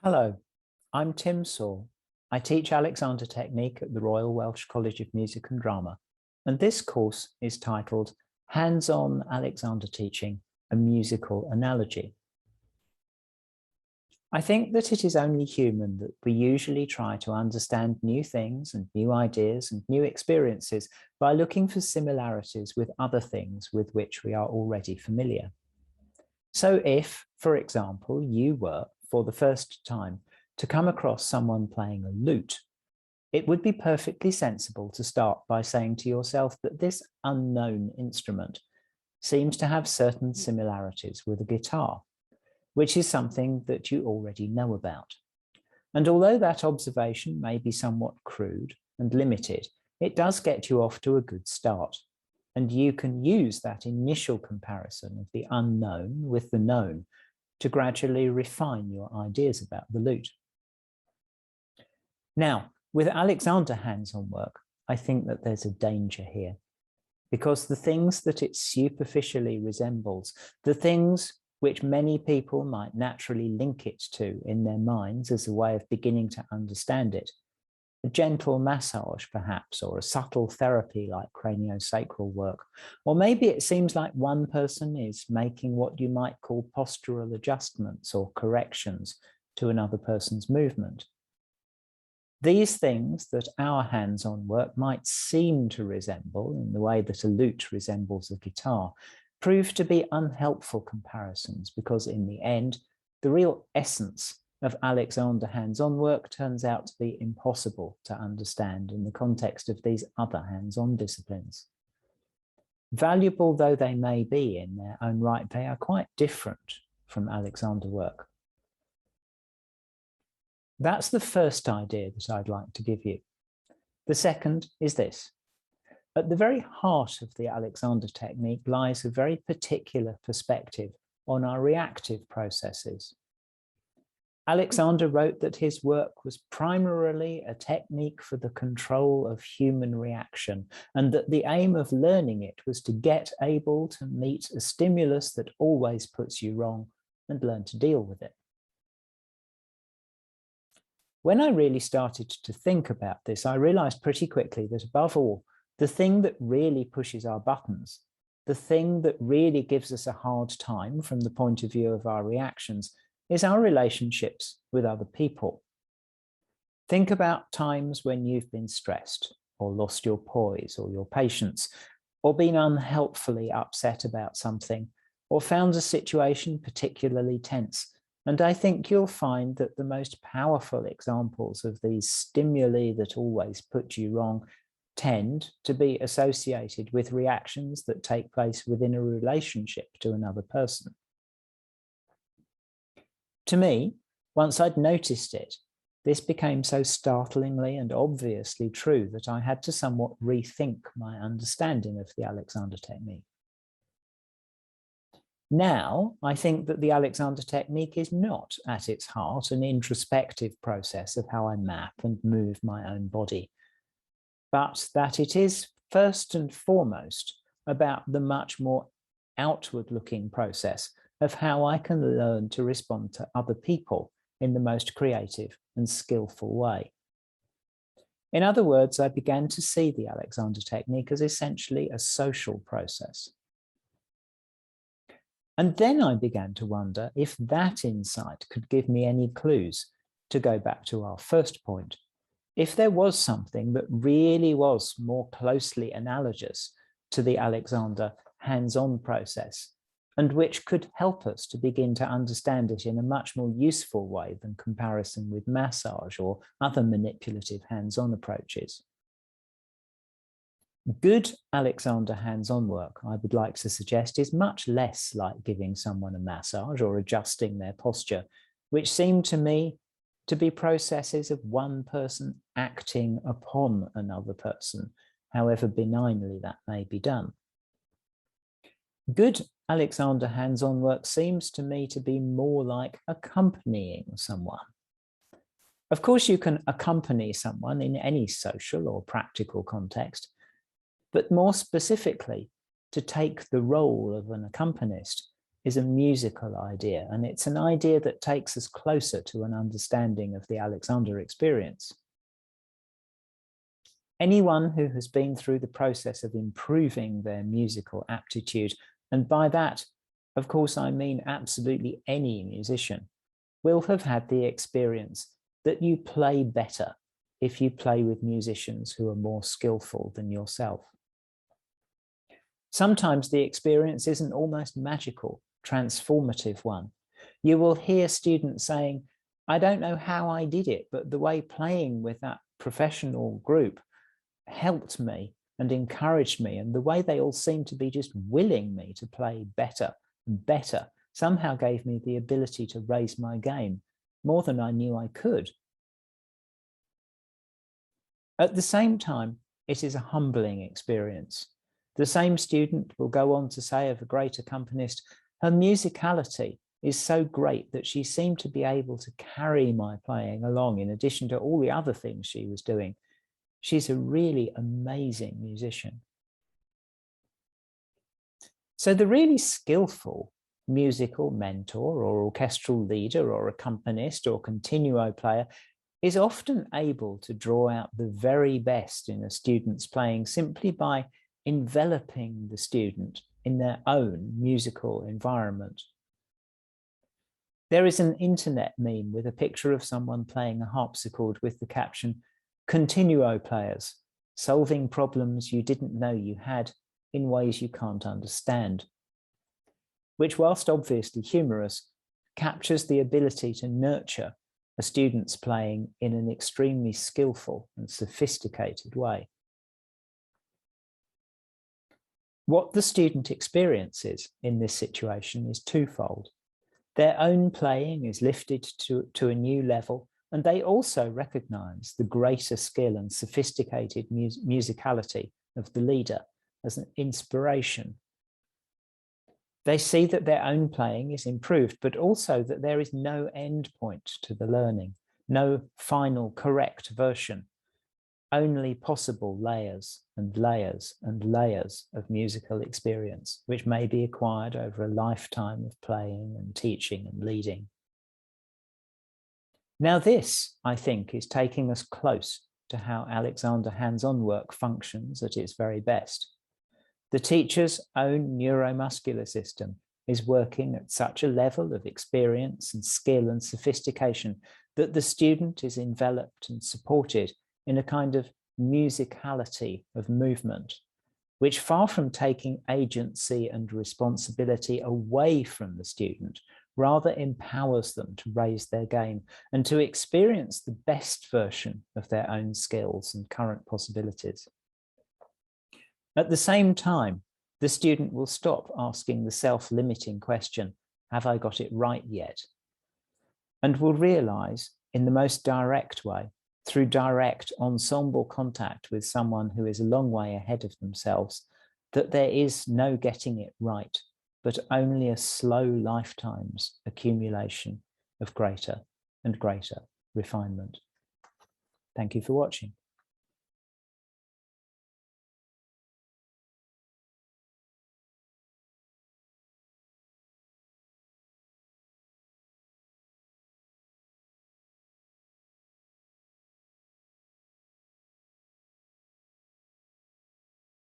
Hello, I'm Tim Soar. I teach Alexander Technique at the Royal Welsh College of Music and Drama, and this course is titled Hands-on Alexander Teaching, a Musical Analogy. I think that it is only human that we usually try to understand new things and new ideas and new experiences by looking for similarities with other things with which we are already familiar. So if, for example, you were, for the first time, to come across someone playing a lute, it would be perfectly sensible to start by saying to yourself that this unknown instrument seems to have certain similarities with a guitar, which is something that you already know about. And although that observation may be somewhat crude and limited, it does get you off to a good start. And you can use that initial comparison of the unknown with the known to gradually refine your ideas about the lute. Now, with Alexander hands-on work, I think that there's a danger here, because the things that it superficially resembles, the things which many people might naturally link it to in their minds as a way of beginning to understand it, a gentle massage perhaps, or a subtle therapy like craniosacral work, or maybe it seems like one person is making what you might call postural adjustments or corrections to another person's movement. These things that our hands-on work might seem to resemble in the way that a lute resembles a guitar prove to be unhelpful comparisons, because in the end, the real essence of Alexander hands-on work turns out to be impossible to understand in the context of these other hands-on disciplines. Valuable though they may be in their own right, they are quite different from Alexander work. That's the first idea that I'd like to give you. The second is this. At the very heart of the Alexander technique lies a very particular perspective on our reactive processes. Alexander wrote that his work was primarily a technique for the control of human reaction, and that the aim of learning it was to get able to meet a stimulus that always puts you wrong and learn to deal with it. When I really started to think about this, I realized pretty quickly that above all, the thing that really pushes our buttons, the thing that really gives us a hard time from the point of view of our reactions, is our relationships with other people. Think about times when you've been stressed, or lost your poise or your patience, or been unhelpfully upset about something, or found a situation particularly tense. And I think you'll find that the most powerful examples of these stimuli that always put you wrong tend to be associated with reactions that take place within a relationship to another person. To me, once I'd noticed it, this became so startlingly and obviously true that I had to somewhat rethink my understanding of the Alexander technique. Now, I think that the Alexander technique is not at its heart an introspective process of how I map and move my own body, but that it is first and foremost about the much more outward-looking process of how I can learn to respond to other people in the most creative and skillful way. In other words, I began to see the Alexander technique as essentially a social process. And then I began to wonder if that insight could give me any clues, to go back to our first point, if there was something that really was more closely analogous to the Alexander hands-on process, and which could help us to begin to understand it in a much more useful way than comparison with massage or other manipulative hands-on approaches. Good Alexander hands-on work, I would like to suggest, is much less like giving someone a massage or adjusting their posture, which seem to me to be processes of one person acting upon another person, however benignly that may be done. Good Alexander hands-on work seems to me to be more like accompanying someone. Of course, you can accompany someone in any social or practical context, but more specifically, to take the role of an accompanist is a musical idea, and it's an idea that takes us closer to an understanding of the Alexander experience. Anyone who has been through the process of improving their musical aptitude, and by that, of course, I mean absolutely any musician, will have had the experience that you play better if you play with musicians who are more skillful than yourself. Sometimes the experience is an almost magical, transformative one. You will hear students saying, I don't know how I did it, but the way playing with that professional group helped me and encouraged me, and the way they all seemed to be just willing me to play better and better somehow gave me the ability to raise my game more than I knew I could. At the same time, it is a humbling experience. The same student will go on to say of a great accompanist, her musicality is so great that she seemed to be able to carry my playing along in addition to all the other things she was doing. She's a really amazing musician. So the really skillful musical mentor or orchestral leader or accompanist or continuo player is often able to draw out the very best in a student's playing simply by enveloping the student in their own musical environment. There is an internet meme with a picture of someone playing a harpsichord with the caption, "Continuo players, solving problems you didn't know you had in ways you can't understand," which, whilst obviously humorous, captures the ability to nurture a student's playing in an extremely skillful and sophisticated way. What the student experiences in this situation is twofold. Their own playing is lifted to a new level, and they also recognise the greater skill and sophisticated musicality of the leader as an inspiration. They see that their own playing is improved, but also that there is no end point to the learning, no final correct version, only possible layers and layers and layers of musical experience, which may be acquired over a lifetime of playing and teaching and leading. Now this, I think, is taking us close to how Alexander hands-on work functions at its very best. The teacher's own neuromuscular system is working at such a level of experience and skill and sophistication that the student is enveloped and supported in a kind of musicality of movement, which, far from taking agency and responsibility away from the student, rather empowers them to raise their game and to experience the best version of their own skills and current possibilities. At the same time, the student will stop asking the self-limiting question, have I got it right yet? And will realise in the most direct way, through direct ensemble contact with someone who is a long way ahead of themselves, that there is no getting it right, but only a slow lifetime's accumulation of greater and greater refinement. Thank you for watching.